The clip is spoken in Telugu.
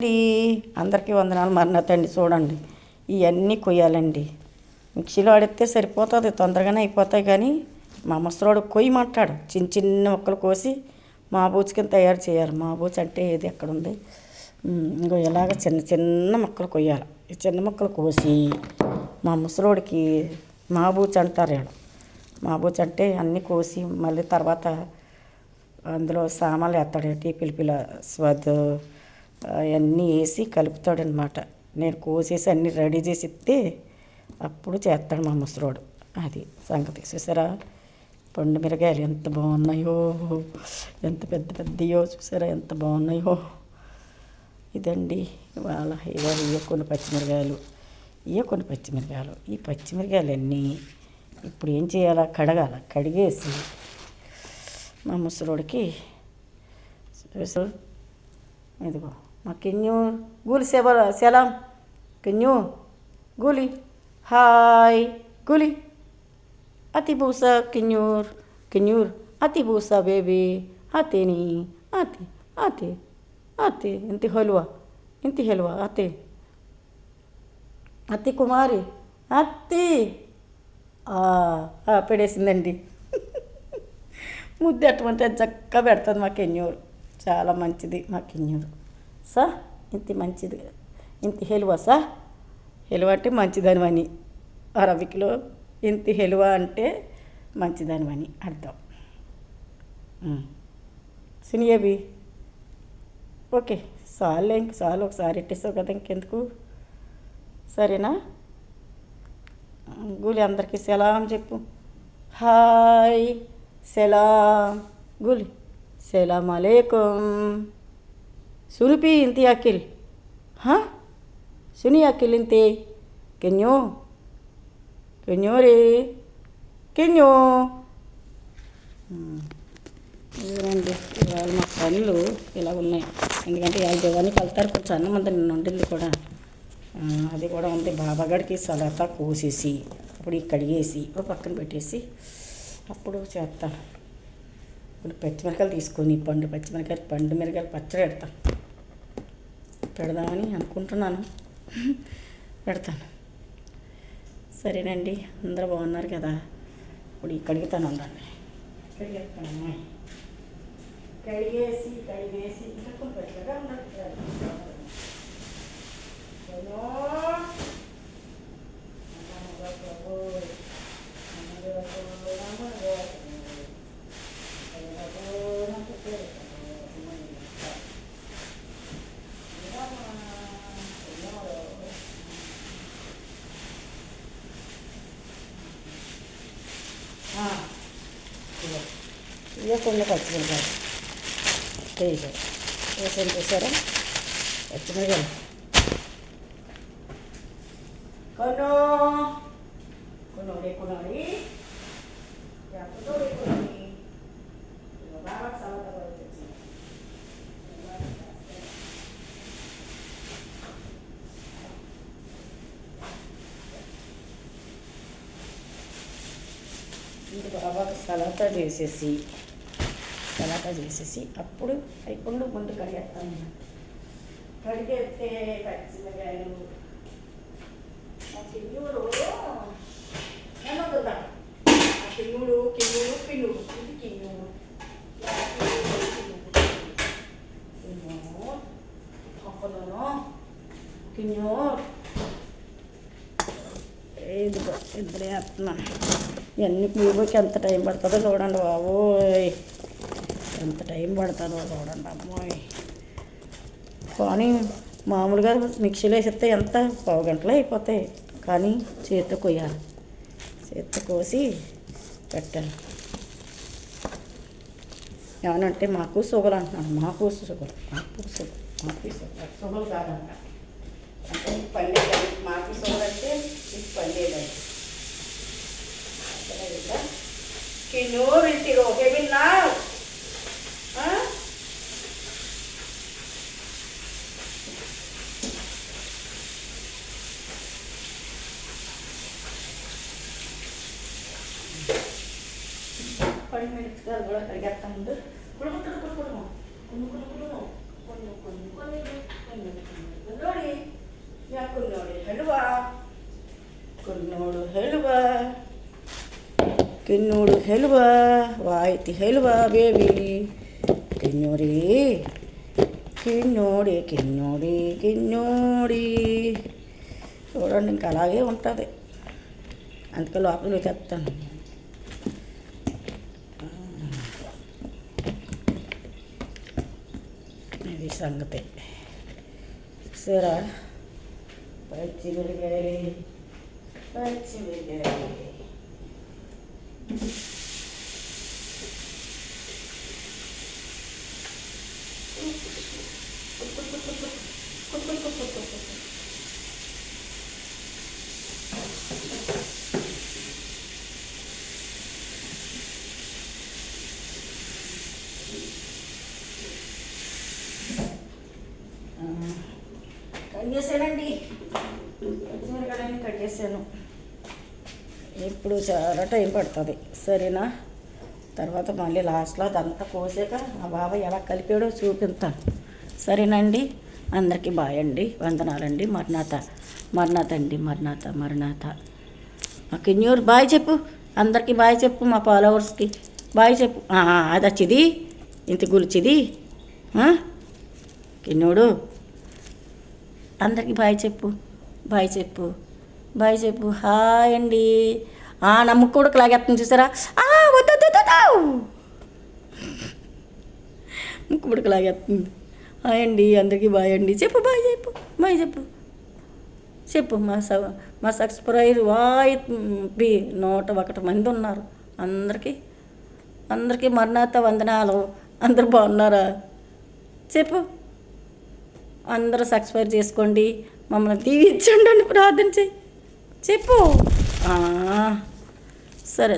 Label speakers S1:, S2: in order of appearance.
S1: అండి అందరికీ వందనాలు. మరణతండి చూడండి, ఇవన్నీ కొయ్యాలండి. మిక్సీలో ఆడితే సరిపోతుంది, తొందరగానే అయిపోతాయి. కానీ మా ముసలోడు కొయ్యమంటాడు. చిన్న చిన్న ముక్కలు కోసి మా బూచి కింద తయారు చేయాలి. మా బూచి అంటే ఏది ఎక్కడుంది? ఇంకో ఇలాగ చిన్న చిన్న ముక్కలు కొయ్యాలి. ఈ చిన్న ముక్కలు కోసి మా ముసలోడికి మా బూచి అంటారు. మా బూచి అంటే అన్నీ కోసి మళ్ళీ తర్వాత అందులో సామాన్లు వేస్తాడు. టీ పిలిపిల స్వద్ అవన్నీ వేసి కలుపుతాడనమాట. నేను కోసేసి అన్నీ రెడీ చేసి ఇస్తే అప్పుడు చేస్తాడు మా ముసలోడు. అది సంగతి. చూసారా పండు మిరగాయలు ఎంత బాగున్నాయో, ఎంత పెద్ద పెద్దయో చూసారా, ఎంత బాగున్నాయో. ఇదండి ఇవాళ ఇవే కొన్ని పచ్చిమిరకాయలు, ఈ పచ్చిమిరకాయలన్నీ ఇప్పుడు ఏం చేయాలా? కడిగేసి మా ముసలోడికి ఇదిగో మా కిన్యూర్ గూలి సెలాం కిన్యూర్ గూలి హాయ్ గూలి అతి బూసా కిన్యూర్ అతి బూసా బేబీ అతేని అతే ఇంటి హెల్వా అతి కుమారి అత్తి పెడేసిందండి. ముద్దు అటువంటి చక్కగా పెడుతుంది మా కెన్యూర్. చాలా మంచిది మా కెన్యూర్. ఇంత మంచిది, ఇంత హెల్వా హెల్వా అంటే మంచిదనివని అరబిక్లో ఇంత హెల్వా అంటే మంచిదనివని అర్థం. సునియబి ఓకే చాలు ఒకసారి ఇట్టేసావు కదా, ఇంకెందుకు? సరేనా? గూలి అందరికీ సెలాం చెప్పు. హాయ్ సెలాం గూలి సెలాం అలేకుం. సునిపి ఇంతి అఖిల్ సుని అఖిల్ ఇంతే కెన్యో రే కెన్యో. ఇదండి ఇవాళ మా పనులు ఇలా ఉన్నాయి. ఎందుకంటే ఇవాళ దేవానికి వెళ్తారు. కొంచెం అన్నం అంతా నిన్న వండింది కూడా, అది కూడా ఉంది. బాబాగడికి సలాతా కోసేసి అప్పుడు కడిగేసి ఇప్పుడు పక్కన పెట్టేసి అప్పుడు చేస్తాను. ఇప్పుడు పచ్చిమిరకాయలు తీసుకొని పండు మిరకాయలు పచ్చడి పెడదామని అనుకుంటున్నాను. పెడతాను. సరేనండి, అందరూ బాగున్నారు కదా? ఇప్పుడు కడుగుతాను. ఉండండి, కడిగేస్తాను. కడిగేసి ఇంకా కొన్ని పెట్టగా ఇవే కొన్ని పచ్చిమిరకాయలు వేసాను. చూసారా పచ్చిమిరకాయలు కొనోడి బాగా సలతా వచ్చి ఇది బాగా సలాతా చేసేసి అప్పుడు అయిపోండు ముందు కడిగేస్తాను. కడిగేస్తే పచ్చిమిరకాయలు కిన్నూరు ఏమవుతుందా? కిన్నూరు ఇది కిన్నూరు కిన్నూరు ఇదిగో ఇద్దరే వేస్తున్నాను. ఇవన్నీ పూర్వకి ఎంత టైం పడుతుందో చూడండి బాబోయ్, ఎంత టైం పడుతుందో చూడండి అమ్మాయి. కానీ మామూలుగా మిక్సీలో వేసిస్తే ఎంత పావు గంటలో అయిపోతాయి. కానీ చేత్తో కొయ్యాలి, చేత్తో కోసి పెట్టాలి. ఏమనంటే మాకు షుగర్ అంటున్నాడు. మాకు షుగర్ కాదంట. అంటే పల్లేదండి, మాకు షుగర్ అంటే ఇది పల్లేదండి. కిన్నూరు ఇంటిలో ఏమిన్నా పడి మిరపకాయలు కూడా కడిగేస్తా ముందు. ನೋಡಿ ಯಾಕೆ ನೋಡಿ ಹೆಳುವಾ ಕುನ್ನೋಡು ಹೆಳುವ ಕಿನ್ನೋಡು ಹೆಳುವ ವಾಯ್ತಿ ಹೆಳುವ ಬೇಬಿ కిన్నోడి కిన్నోడి కిన్నోడి కిన్నోడి చూడండి ఇంకా అలాగే ఉంటుంది. అందుకే లోపలికి తెస్తాను. ఇది సంగతి. సరే పచ్చిమిరకాయలు కట్ చేశానండి. పచ్చిమిరకాయలన్నీ కట్ చేశాను. ఇప్పుడు చాలా టైం పడుతుంది. సరేనా? తర్వాత మళ్ళీ లాస్ట్లో అదంతా కోసాక మా బాబాయ్ ఎలా కలిపాడో చూపిస్తాను. సరేనండి? అందరికీ బాయ్ అండి, వందనాలండి. మరణాత అండి, మరణాత. మా కిన్నూరు బాయ్ చెప్పు, అందరికీ బాయ్ చెప్పు, మా ఫాలోవర్స్కి బాయ్ చెప్పు. అది వచ్చిది ఇంత గురిచిది కిన్నోడు, అందరికీ బాయ్ చెప్పు. హాయ్ అండి. నా ముక్కు కూడా లాగేస్తుంది చూసారా? వద్దు ముక్కు పుడక లాగేస్తుంది. హాయ్ అండి, అందరికీ బాయ్ అండి. చెప్పు బాయ్ చెప్పు. మా సబ్స్క్రైబర్ 101 మంది ఉన్నారు. అందరికీ మరణాత వందనాలు. అందరూ బాగున్నారా? చెప్పు. అందరూ సబ్స్క్రైబ్ చేసుకోండి, మమ్మల్ని దీవించండి అని ప్రార్థన చెయ్యి. చెప్పు. సరే